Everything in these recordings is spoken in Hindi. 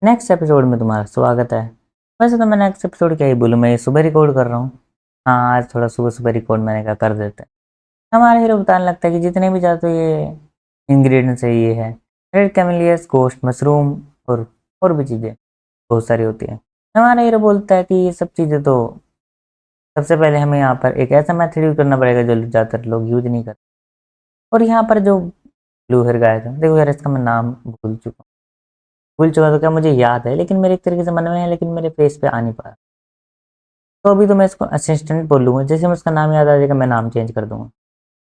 नेक्स्ट एपिसोड में तुम्हारा स्वागत है। वैसे तो मैं नेक्स्ट एपिसोड क्या ही बोलूँ, मैं ये सुबह रिकॉर्ड कर रहा हूँ। हाँ, आज थोड़ा सुबह सुबह रिकॉर्ड मैंने कहा कर देते हैं। हमारा हीरो बताने लगता है कि जितने भी ज़्यादा ये इंग्रेडिएंट्स है, ये है रेड कैमेलियस, गोश्त, मशरूम और भी चीज़ें बहुत सारी होती हैं। हमारा हीरो बोलता है कि ये सब चीज़ें तो सबसे पहले हमें यहाँ पर एक ऐसा मेथड यूज करना पड़ेगा जो ज़्यादातर लोग यूज नहीं करते। और यहाँ पर जो ब्लू हेयर गाय था, देखो यार इसका मैं नाम भूल चुका तो क्या, मुझे याद है लेकिन मेरे एक तरीके से मन में है, लेकिन मेरे फेस पे आ नहीं पा रहा। तो अभी तो मैं इसको असिस्टेंट बोलूँगा, जैसे मैं उसका नाम याद आ जाएगा मैं नाम चेंज कर दूंगा।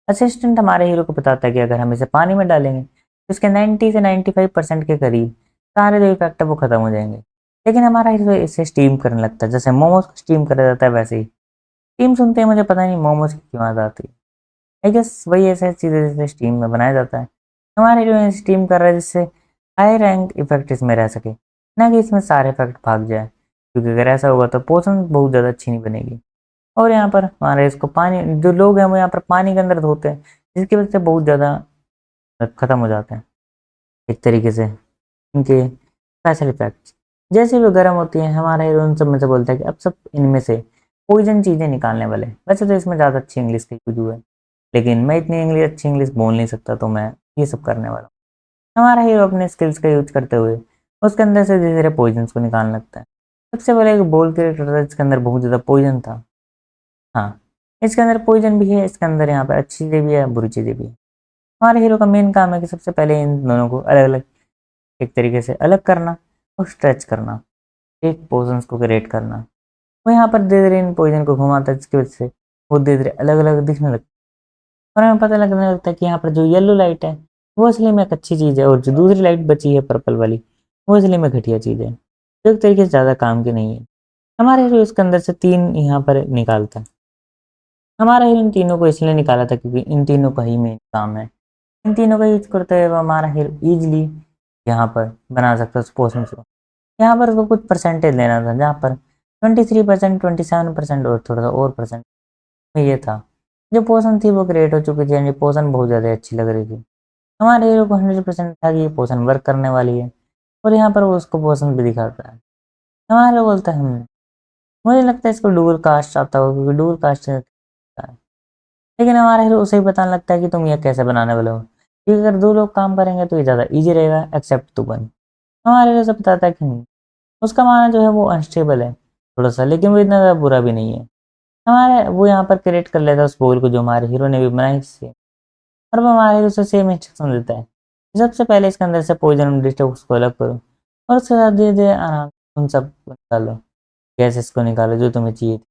असिस्टेंट हमारे हीरो को बताता है कि अगर हम इसे पानी में डालेंगे तो इसके 90 से 95% के करीब सारे जो इफेक्ट है वो खत्म हो जाएंगे। लेकिन हमारा हीरो इसे स्टीम करने लगता है, जैसे मोमोज को स्टीम करा जाता है वैसे ही। स्टीम सुनते ही मुझे पता नहीं मोमोज की क्यों याद आती है। आई गेस वही ऐसे चीज़ें जैसे स्टीम में बनाया जाता है। हमारा हीरो स्टीम कर रहा है जिससे हाई रैंक इफेक्ट इसमें रह सके, ना कि इसमें सारे इफेक्ट भाग जाए, क्योंकि अगर ऐसा होगा तो पोषण बहुत ज़्यादा अच्छी नहीं बनेगी। और यहाँ पर हमारे इसको पानी, जो लोग हैं वो यहाँ पर पानी के अंदर धोते हैं, जिसकी वजह से बहुत ज़्यादा खत्म हो जाते हैं एक तरीके से इनके स्पेशल इफेक्ट्स। जैसे भी गर्म होती है हमारा हीरो उन सब में से बोलता है कि अब सब इनमें से पॉइजन चीज़ें निकालने वाले हैं। वैसे तो इसमें ज़्यादा अच्छी इंग्लिश की यूज हुआ है, लेकिन मैं इतनी अच्छी इंग्लिश बोल नहीं सकता, तो मैं ये सब करने वाला हूँ। हमारा हीरो अपने स्किल्स का यूज करते हुए उसके अंदर से धीरे धीरे पॉइजन को निकालने लगता है। सबसे पहले एक बोल कैरेक्टर था जिसके अंदर बहुत ज़्यादा पॉइजन था। हाँ, इसके अंदर पॉइजन भी है, इसके अंदर यहाँ पर अच्छी चीज़ें भी है, बुरी चीज़ें भी है। हमारे हीरो का मेन काम है कि सबसे पहले इन दोनों को अलग अलग एक तरीके से अलग करना और स्ट्रेच करना, एक पोर्शंस को क्रिएट करना। वो यहाँ पर धीरे धीरे इन पॉइजन को घुमाता है, जिसकी वजह से वो धीरे धीरे अलग अलग दिखने लगता है। और हमें पता लगने लगता है कि यहाँ पर जो येलो लाइट है वो असली में एक अच्छी चीज़ है, और जो दूसरी लाइट बची है पर्पल वाली वो असली में घटिया चीज़ है, जो एक तरीके से ज़्यादा काम की नहीं है। हमारे हीरो इसके अंदर से तीन यहाँ पर निकालता है। हमारा हीरो इन तीनों को इसलिए निकाला था क्योंकि इन तीनों का ही मेन काम है। इन तीनों का यूज करते हुए हमारा हीरो इजीली यहाँ पर बना सकता है उस पोर्शन को। यहाँ पर उसको कुछ परसेंटेज लेना था, जहाँ पर 23%, 27% और थोड़ा सा और परसेंट में ये था। जो पोर्शन थी वो क्रिएट हो चुकी थी, यानी पोर्शन बहुत ज़्यादा अच्छी लग रही थी। हमारे हीरो को 100% था कि ये पोर्शन वर्क करने वाली है, और यहाँ पर वो उसको पोर्शन भी दिखाता है। हमारा हीरो बोलता है मुझे लगता है इसको डुअल कास्ट आता होगा, क्योंकि डुअल कास्ट है। लेकिन हमारा हीरो उसे ही बताने लगता है कि तुम ये कैसे बनाने वाले हो, क्योंकि अगर दो लोग काम करेंगे तो ये ज़्यादा ईजी रहेगा एक्सेप्ट तू बन। हमारे हीरो से बताता है कि नहीं, उसका माना जो है वो अनस्टेबल है थोड़ा सा, लेकिन वो इतना ज़्यादा बुरा भी नहीं है। हमारे वो यहाँ पर क्रिएट कर लेता है उस बोल को जो हमारे हीरो ने भी बनाई से, और वो हमारे हीरो से सेम इंस्ट्रक्शन देता है कि सबसे पहले इसके अंदर से पॉइजन डिस्टॉक्स को अलग करो, और उसके साथ धीरे धीरे आराम से उन सब को निकालो, गैसेस को निकालो जो तुम्हें चाहिए थी।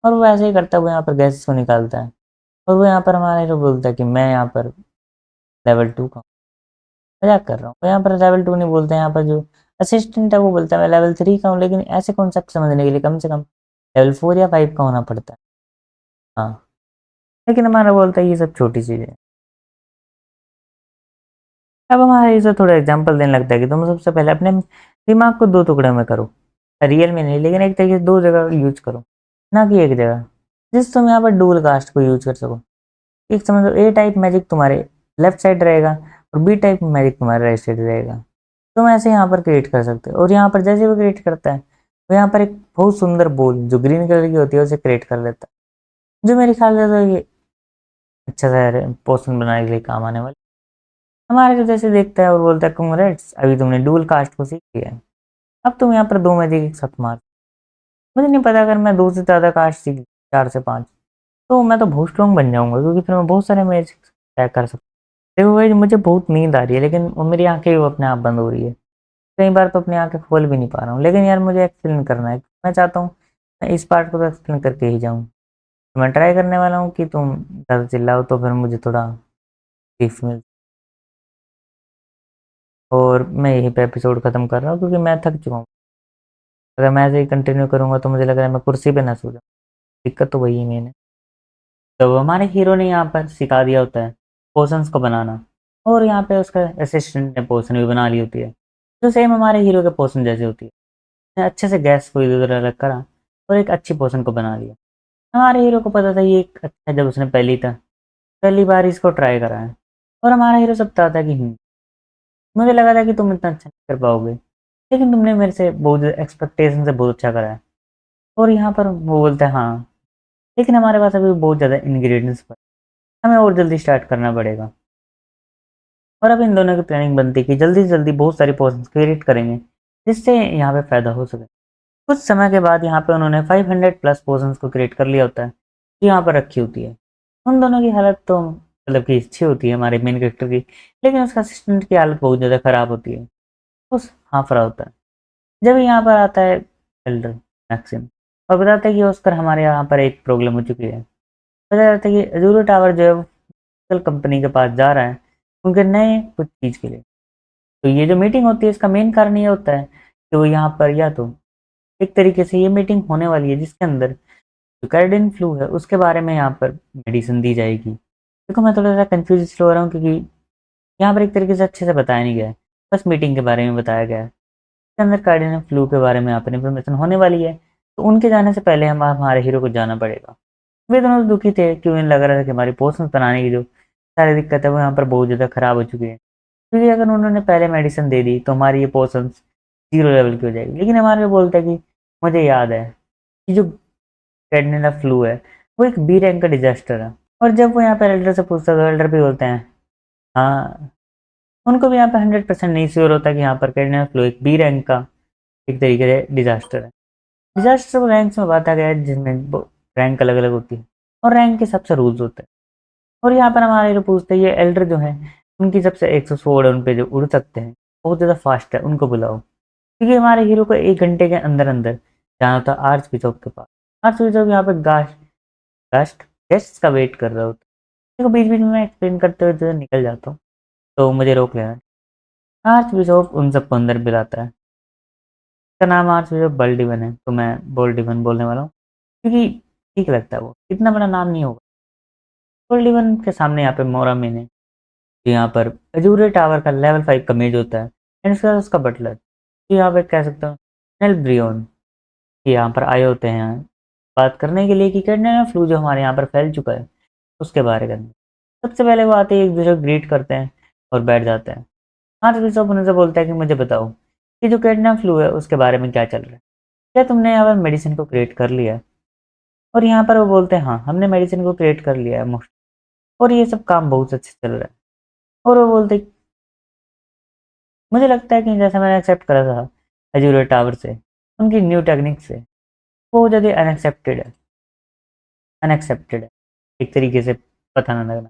और वो ऐसे ही करता है, वो यहाँ पर गैसेस को निकालता है। और वो यहाँ पर हमारा हीरो बोलता है कि मैं यहाँ पर लेवल 2 का हूँ। मजाक कर रहा हूँ, वो यहाँ पर लेवल 2 नहीं बोलते, यहाँ पर जो असिस्टेंट है वो बोलता है मैं लेवल 3 का हूँ, लेकिन ऐसे कॉन्सेप्ट समझने के लिए कम से कम लेवल 4 या 5 का होना पड़ता है। हाँ, लेकिन हमारा बोलता है ये सब छोटी चीज़ें हैं। अब हमारा यूज़र थोड़ा एग्जांपल देने लगता है कि तुम सबसे पहले अपने दिमाग को दो टुकड़े में करो, रियल में नहीं लेकिन एक तरीके से दो जगह यूज करो, ना कि एक जगह, जिससे तुम यहाँ पर डुअल कास्ट को यूज कर सको। एक समझ लो, ए टाइप मैजिक तुम्हारे लेफ्ट साइड रहेगा और बी टाइप मैजिक तुम्हारे राइट साइड रहेगा। तुम ऐसे यहाँ पर क्रिएट कर सकते हो, और यहाँ पर जैसे वो क्रिएट करता है तो यहाँ पर एक बहुत सुंदर बॉल जो ग्रीन कलर की होती है उसे क्रिएट कर लेता है, जो मेरे ख्याल से तो ये अच्छा सा पोर्शन बनाने के लिए काम आने वाला। हमारे को जैसे देखता है और बोलता है कंग्रेट्स, अभी तुमने डुअल कास्ट को सीख लिया है, अब तुम यहाँ पर दो मैजिक एक साथ मार। मुझे नहीं पता अगर मैं दो से ज़्यादा कास्ट सीख 4 से 5 तो मैं तो बहुत स्ट्रॉन्ग बन जाऊंगा, क्योंकि फिर मैं बहुत सारे मैजिक ट्रैक कर सकता हूँ। देखो भाई, मुझे बहुत नींद आ रही है, लेकिन वो मेरी आंखें भी अपने आप बंद हो रही है। कई बार तो अपनी आंखें खोल भी नहीं पा रहा हूँ, लेकिन यार मुझे एक्सप्लेन करना है, मैं चाहता हूँ मैं इस पार्ट को तो एक्सप्लेन करके ही जाऊँ। तो मैं ट्राई करने वाला हूँ कि तुम ज़्यादा चिल्लाओ तो फिर मुझे थोड़ा रिलीफ मिल। और मैं यहीं पे एपिसोड ख़त्म कर रहा हूँ, क्योंकि मैं थक चुका हूँ। अगर मैं ऐसे ही कंटिन्यू करूँगा तो मुझे लग रहा है मैं कुर्सी पे ना सो जाऊँ। दिक्कत तो वही है मैंने। तो हमारे हीरो ने यहाँ पर सिखा दिया होता है पोर्शंस को बनाना, और यहाँ पे उसका असिस्टेंट ने पोर्शन भी बना ली होती है, जो सेम हमारे हीरो के पोर्शन जैसी होती है। उसने अच्छे से गैस को इधर उधर अलग करा और एक अच्छी पोर्शन को बना लिया। हमारे हीरो को पता था ये एक अच्छा है, जब उसने पहली बार इसको ट्राई करा है। और हमारा हीरो सब बताता है कि मुझे लगा था कि तुम इतना अच्छा नहीं कर पाओगे, लेकिन तुमने मेरे से बहुत एक्सपेक्टेशन से बहुत अच्छा करा है। और यहाँ पर वो बोलता है हाँ, लेकिन हमारे पास अभी बहुत ज़्यादा इंग्रेडिएंट्स पर, हमें और जल्दी स्टार्ट करना पड़ेगा। और अब इन दोनों की प्लानिंग बनती है कि जल्दी से जल्दी बहुत सारी पोर्शंस क्रिएट करेंगे जिससे यहाँ पे फ़ायदा हो सके। कुछ समय के बाद यहाँ पे उन्होंने 500 प्लस पोर्शंस को क्रिएट कर लिया होता है जो यहाँ पर रखी होती है। उन दोनों की हालत तो मतलब कि अच्छी होती है हमारे मेन कैरेक्टर की, लेकिन उसका असिस्टेंट की हालत बहुत ज़्यादा ख़राब होती है। उस हाँफ रहा होता है। जब यहाँ पर आता है एल्डर मैक्सिम और बताता है कि ऑस्कर हमारे यहाँ पर एक प्रॉब्लम हो चुकी है। बताया जाता है कि अजूरो टावर जो है वो कंपनी के पास जा रहा है उनके नए कुछ चीज़ के लिए। तो ये जो मीटिंग होती है इसका मेन कारण ये होता है कि वो यहाँ पर या तो एक तरीके से ये मीटिंग होने वाली है जिसके अंदर जो कैरेडिन फ्लू है उसके बारे में यहाँ पर मेडिसिन दी जाएगी। देखो मैं थोड़ा सा कंफ्यूज इसलिए हो रहा हूँ क्योंकि यहाँ पर एक तरीके से अच्छे से बताया नहीं गया है, बस मीटिंग के बारे में बताया गया है। इसके अंदर कैरेडिन फ्लू के बारे में यहाँ पर इंफॉर्मेशन होने वाली है, तो उनके जाने से पहले हम हमारे हीरो को जाना पड़ेगा। वे दोनों दुखी थे क्योंकि उन्हें लग रहा था कि हमारी पोर्शंस बनाने की जो सारी दिक्कत है वो यहाँ पर बहुत ज़्यादा ख़राब हो चुकी है, क्योंकि अगर उन्होंने पहले मेडिसिन दे दी तो हमारी ये पोर्शंस 0 लेवल की हो जाएगी। लेकिन हमारे बोलता है कि मुझे याद है कि जो कैडनेला फ्लू है वो एक बी रैंक का डिजास्टर है। और जब वो यहाँ पर एल्डर से पूछता है तो एल्डर भी बोलते हैं हाँ, उनको भी यहाँ पर 100% नहीं श्योर होता कि यहाँ पर कैडनेला फ्लू एक बी रैंक का एक तरीके से डिजास्टर है। डिजास्टर को रैंक्स में बांटा गया है जिसमें रैंक अलग अलग होती है और रैंक के सबसे रूल्स होते हैं। और यहाँ पर हमारे हीरो पूछते हैं ये एल्डर जो है उनकी सबसे 100 स्वॉर्ड उन पे जो उड़ सकते हैं बहुत ज़्यादा फास्ट है उनको बुलाओ, क्योंकि हमारे हीरो को 1 घंटे के अंदर अंदर जाना होता है आर्च बिशप के पास। आर्च बिशप यहाँ पे गास्ट गेस्ट्स का वेट कर रहा होता है। देखो बीच बीच में मैं एक्सप्लेन करते हुए जो निकल जाता हूँ तो मुझे रोक लेना। आर्च बिशप उन सबको अंदर बुलाता है। उसका नाम आर्च बिशप बल्डिवन है तो मैं बोल्डिवन बोलने वाला हूँ क्योंकि ठीक लगता है, वो इतना बड़ा नाम नहीं होगा। बोल्डिवन के सामने यहाँ पे मोरा मैंने यहाँ पर अजूरे टावर का लेवल 5 का मेज होता है एंड उसके बाद उसका बटलर, तो यहाँ पे कह सकता हूँ नेल ब्रियोन, ये यहाँ पर आए होते हैं बात करने के लिए कि कैडनेला फ्लू जो हमारे यहाँ पर फैल चुका है उसके बारे में। सबसे पहले वो आते ही एक दूसरे को ग्रीट करते हैं और बैठ जाते हैं। हाँ तो बिशप उनसे बोलता है कि मुझे बताओ कि जो कैडनेला फ्लू है उसके बारे में क्या चल रहा है, क्या तुमने यहाँ पर मेडिसिन को क्रिएट कर लिया है। और यहाँ पर वो बोलते हैं हाँ हमने मेडिसिन को क्रिएट कर लिया है मोस्ट, और ये सब काम बहुत अच्छे चल रहा है। और वो बोलते मुझे लगता है कि जैसा मैंने एक्सेप्ट करा था एजूर टावर से उनकी न्यू टेक्निक से वो ज़्यादा अनएक्सेप्टेड है एक तरीके से पता ना लगना।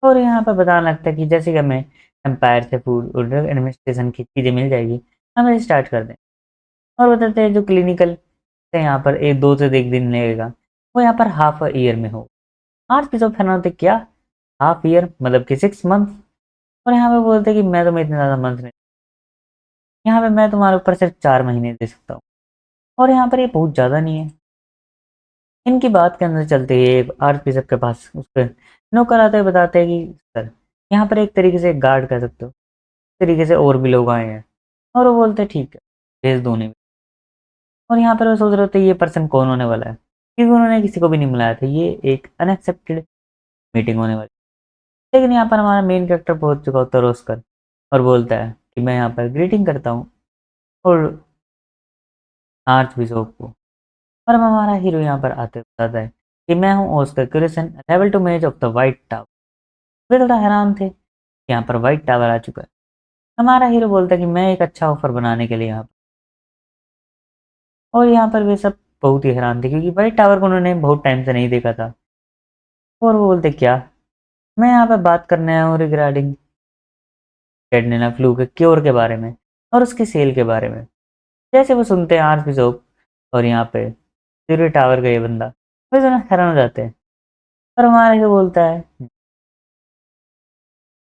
और यहाँ पर बताना लगता है कि जैसे कि हमें एम्पायर से फूड और ड्रग एडमिनिस्ट्रेशन की चीज़ें मिल जाएगी हमें स्टार्ट कर दें। और बताते हैं जो क्लिनिकल से यहाँ पर 1 2 से 1 दिन लगेगा वो यहाँ पर हाफ अ ईयर में हो। आज भी सब फैन होते क्या हाफ ईयर मतलब कि 6 मंथ। और यहाँ पे बोलते हैं कि मैं तुम्हें इतने ज़्यादा मंथ नहीं, यहाँ पे मैं तुम्हारे ऊपर सिर्फ 4 महीने दे सकता हूँ। और यहाँ पर ये बहुत ज़्यादा नहीं है। इनकी बात के अंदर चलते ही आर्चबिशप के पास उसके नौकर आते हुए बताते हैं कि सर यहाँ पर एक तरीके से एक गार्ड कह सकते हो, इस तरीके से और भी लोग आए हैं। और वो बोलते हैं ठीक है भेज दो उन्हें। और यहाँ पर वो सोच रहे होते हैं ये पर्सन कौन होने वाला है, क्योंकि उन्होंने किसी को भी नहीं बुलाया था, ये एक अनएक्सेप्टेड मीटिंग होने वाली। लेकिन यहाँ पर हमारा मेन कैरेक्टर पहुंच चुका होता है रोस्कर और बोलता है कि मैं यहाँ पर ग्रीटिंग करता हूँ और आर्च बिशप को। और अब हमारा हीरो यहाँ पर आते बताता है कि मैं हूँ ऑस्कर क्यूरेसन लेवल 2 मेज ऑफ द वाइट टावर। वे थोड़ा हैरान थे कि यहाँ पर वाइट टावर आ चुका है। हमारा हीरो बोलता है कि मैं एक अच्छा ऑफर बनाने के लिए यहाँ पर। और यहाँ पर वे सब बहुत ही हैरान थे क्योंकि वाइट टावर को उन्होंने बहुत टाइम से नहीं देखा था। और वो बोलते क्या मैं यहाँ पर बात करने आया हूँ रिगार्डिंग कैडनेला फ्लू के क्योर के बारे में और उसकी सेल के बारे में। जैसे वो सुनते हैं आर्च बिशप और यहाँ पे सीरी टावर का ये बंदा, वे दोनों हैरान हो जाते हैं। और हमारा हीरो बोलता है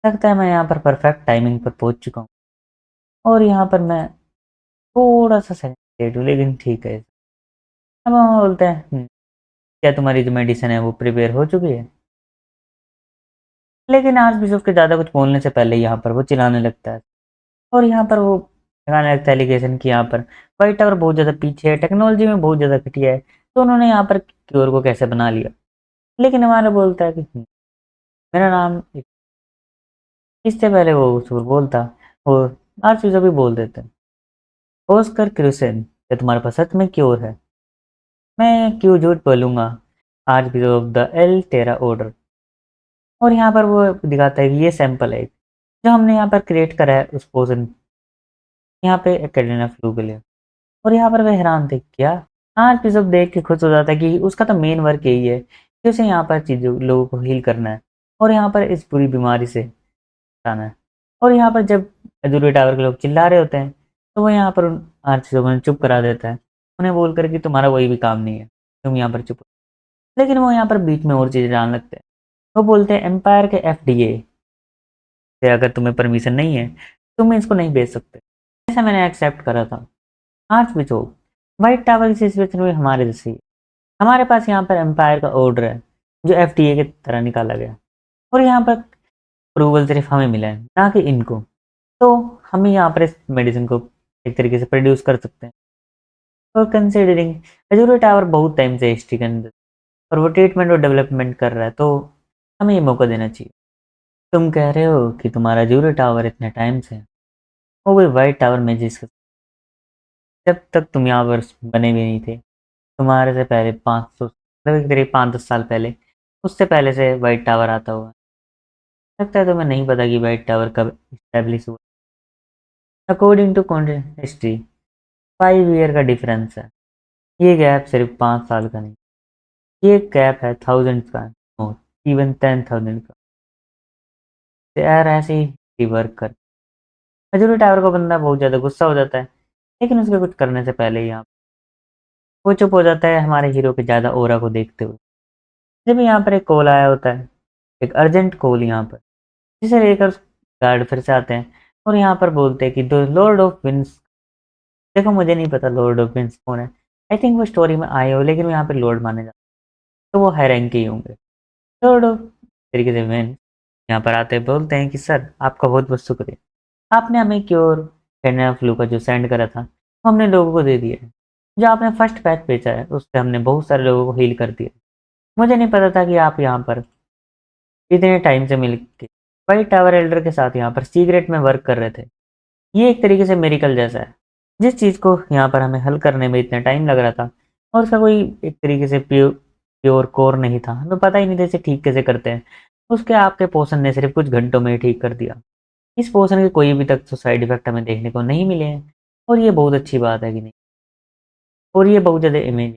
लगता है मैं यहाँ पर परफेक्ट टाइमिंग पर पहुंच चुका हूँ और यहाँ पर मैं थोड़ा सा सेलेक्टेड हूँ लेकिन ठीक है। अब हम बोलते हैं क्या तुम्हारी जो मेडिसिन है वो प्रिपेयर हो चुकी है। लेकिन आर्च बिशप के ज़्यादा कुछ बोलने से पहले यहाँ पर वो चिल्लाने लगता है और यहाँ पर वो लगाने लगता है एलिगेशन कि यहाँ पर वाइट टावर बहुत ज़्यादा पीछे है, टेक्नोलॉजी में बहुत ज़्यादा घटिया है, तो उन्होंने यहाँ पर क्योर को कैसे बना लिया। लेकिन हमारा बोलता है कि मेरा नाम इससे पहले वो झूठ बोलता वो आर्च बिशप भी बोल देते हैं। ऑस्कर क्रूसेन, क्या तुम्हारे पास सच में क्योर है? मैं क्यों झूठ बोलूँगा, आज भी ऑफ द एल टेरा ऑर्डर। और यहाँ पर वो दिखाता है कि ये सैंपल है जो हमने यहाँ पर क्रिएट करा है उस पोर्शन यहाँ पे कैटरीना फ्लू के लिए। और यहाँ पर वे हैरान थे, क्या? आज भी सब देख के खुश हो जाता है कि उसका तो मेन वर्क यही है कि उसे यहाँ पर चीज़ों लोगों को हील करना है और यहाँ पर इस पूरी बीमारी से बचाना है। और यहाँ पर जब अजूरी टावर के लोग चिल्ला रहे होते हैं तो वो यहाँ पर उन आर्थिकों को चुप करा देता है, उन्हें बोल कर कि तुम्हारा कोई भी काम नहीं है, तुम यहाँ पर चुप हो। लेकिन वो यहाँ पर बीच में और चीज़ें डालने लगते हैं। वो बोलते हैं एम्पायर के एफडीए से अगर तुम्हें परमिशन नहीं है तुम इसको नहीं बेच सकते। ऐसा मैंने एक्सेप्ट करा था। आज भी तो व्हाइट टावर की सिचुएशन में हमारे जैसी है। हमारे पास यहाँ पर एम्पायर का ऑर्डर है जो एफडीए की तरह निकाला गया और यहाँ पर अप्रूवल सिर्फ हमें मिला है ना कि इनको। तो हम यहाँ पर इस मेडिसिन को एक तरीके से प्रोड्यूस कर सकते हैं। और कंसिडरिंग एजूरी टावर बहुत टाइम से हिस्ट्री के अंदर और वो ट्रीटमेंट और डेवलपमेंट कर रहा है तो हमें ये मौका देना चाहिए। तुम कह रहे हो कि तुम्हारा एजूरी टावर इतने टाइम से है, वो भी वाइट टावर में जिसका जब तक तुम यहाँ पर बने भी नहीं थे, तुम्हारे से पहले 500 मतलब करीब 5-10 साल पहले, उससे पहले से वाइट टावर आता हुआ। लगता है तुम्हें नहीं पता कि वाइट टावर कब इस्टेब्लिश हुआ। अकॉर्डिंग टू हिस्ट्री 5 ईयर का डिफरेंस है। ये गैप सिर्फ 5 साल का नहीं, ये गैप है थाउजेंड का, इवन 10,000 का। तो यार ऐसे ही वर्क कर अजूरी टावर को बंदा बहुत ज़्यादा गुस्सा हो जाता है, लेकिन उसके कुछ करने से पहले ही यहाँ वो चुप हो जाता है हमारे हीरो के ज़्यादा ओरा को देखते हुए। जब यहाँ पर एक कॉल आया होता है, एक अर्जेंट कॉल यहाँ पर, जिसे लेकर गार्ड फिर से आते हैं और यहाँ पर बोलते हैं कि द लॉर्ड ऑफ विंस। देखो मुझे नहीं पता लॉर्ड ऑफ विंस कौन है, आई थिंक वो स्टोरी में आए हो लेकिन वो यहाँ पे लॉर्ड माने जाते हैं, तो वो हाई रैंक के ही होंगे। लॉर्ड ऑफ तरीके से विंस यहाँ पर आते हैं, बोलते हैं कि सर आपका बहुत बहुत शुक्रिया, आपने हमें क्योर कैटरीना फ्लू का जो सेंड करा था वो हमने लोगों को दे दिया है। जो आपने फर्स्ट पैच बेचा है उससे हमने बहुत सारे लोगों को हील कर दिया। मुझे नहीं पता था कि आप यहाँ पर इतने टाइम से मिल के वाइट टावर एल्डर के साथ यहाँ पर सीक्रेट में वर्क कर रहे थे। ये एक तरीके से मेरिकल जैसा है। जिस चीज़ को यहाँ पर हमें हल करने में इतना टाइम लग रहा था और उसका कोई एक तरीके से प्योर कोर नहीं था, हमें पता ही नहीं था इसे ठीक कैसे करते हैं, उसके आपके पोषण ने सिर्फ कुछ घंटों में ही ठीक कर दिया। इस पोषण के कोई अभी तक तो साइड इफेक्ट हमें देखने को नहीं मिले हैं और ये बहुत अच्छी बात है कि नहीं। और ये बहुत ज़्यादा इमेज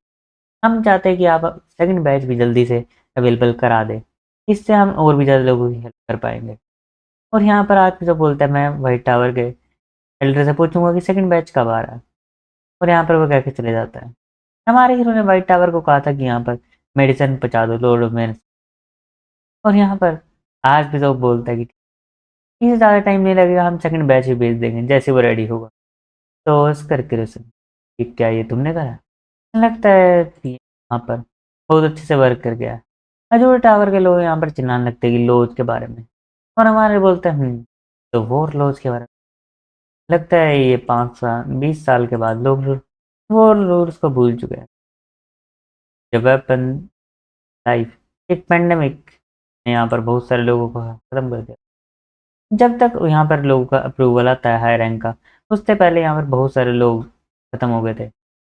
हम चाहते हैं कि आप सेकंड बैच भी जल्दी से अवेलेबल करा दें, इससे हम और भी ज़्यादा लोगों की हेल्प कर पाएंगे। और यहाँ पर आज जो बोलता है मैं वाइट टावर के एल्डर से पूछूंगा कि सेकंड बैच कब आ रहा है, और यहाँ पर वो कह के चले जाता है। हमारे हीरो ने वाइट टावर को कहा था कि यहाँ पर मेडिसिन पहुँचा दो लॉर्ड ऑफ मेडिसिन, और यहाँ पर आज भी तो बोलता है कि इससे ज़्यादा टाइम नहीं लगेगा, हम सेकंड बैच ही भेज देंगे जैसे वो रेडी होगा। तो उस करके रोशन कि क्या ये तुमने करा? लगता है कि यहाँ पर बहुत अच्छे से वर्क कर गया है। अजूर टावर के लोग यहाँ पर चिल्लाने लगते हैं कि लॉज के बारे में, और हमारे बोलते हैं तो वॉर लॉज के बारे में। लगता है ये 5 साल 20 साल के बाद लोग वॉर लॉज को भूल चुके हैं। जब वेपन लाइफ एक पेंडेमिक ने यहाँ पर बहुत सारे लोगों को खत्म कर दिया। जब तक यहाँ पर लोगों का अप्रूवल आता है हाई रैंक का, उससे पहले यहाँ पर बहुत सारे लोग खत्म हो गए थे।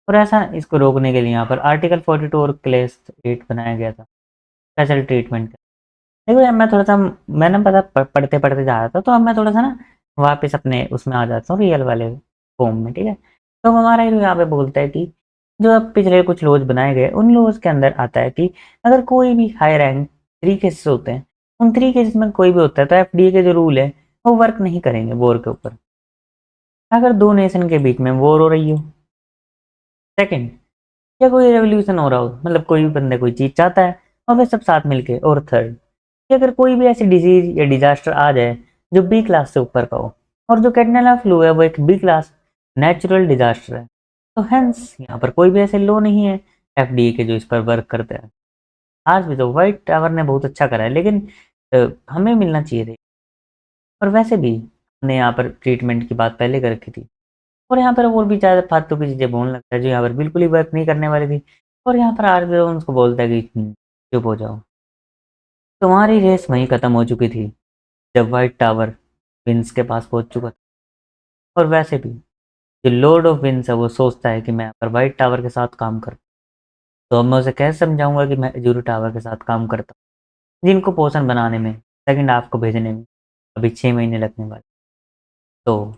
और ऐसा इसको रोकने के लिए यहाँ पर आर्टिकल 42 और क्लेस 8 बनाया गया था स्पेशल ट्रीटमेंट का। देखो यार मैं थोड़ा सा मैंने पता पढ़ते पढ़ते जा रहा था, तो अब मैं थोड़ा सा ना वापस अपने उसमें आ जाता हूँ रियल वाले फॉर्म में, ठीक है। तो हमारा हीरो यहाँ पे बोलता है कि जो अब पिछले कुछ लॉज बनाए गए उन लॉज के अंदर आता है कि अगर कोई भी हाई रैंक 3 केसेस होते हैं, उन 3 केसेस में कोई भी होता है तो एफडीए के जो रूल है वो वर्क नहीं करेंगे वॉर के ऊपर, अगर दो नेशन के बीच में वॉर हो रही हो। सेकंड, या कोई रेवोल्यूशन हो रहा हो, मतलब कोई भी बंदा कोई चीज़ चाहता है और वे सब साथ मिलके। और थर्ड, कि अगर कोई भी ऐसी डिजीज या डिजास्टर आ जाए जो बी क्लास से ऊपर का हो, और जो कैटरीना फ्लू है वो एक बी क्लास नेचुरल डिजास्टर है, तो हेंस यहाँ पर कोई भी ऐसे लॉ नहीं है एफडीए के जो इस पर वर्क करते हैं। आज भी तो व्हाइट टावर ने बहुत अच्छा करा है, लेकिन हमें मिलना चाहिए थे। और वैसे भी हमने यहाँ पर ट्रीटमेंट की बात पहले कर रखी थी, और यहाँ पर और भी ज़्यादा फालतू की चीज़ें बोलने लगता है जो यहाँ पर बिल्कुल ही वर्क नहीं करने वाली थी। और यहाँ पर आज भी उसको बोलता है कि चुप हो जाओ, तुम्हारी रेस वहीं ख़त्म हो चुकी थी जब व्हाइट टावर विंस के पास पहुंच चुका था। और वैसे भी जो लॉर्ड ऑफ विंस है वो सोचता है कि मैं अगर वाइट टावर के साथ काम करता हूँ तो अब मैं उसे कैसे समझाऊंगा कि मैं एजूरी टावर के साथ काम करता हूँ, जिनको पोषण बनाने में सेकंड हाफ को भेजने में अभी 6 महीने लगने वाले। तो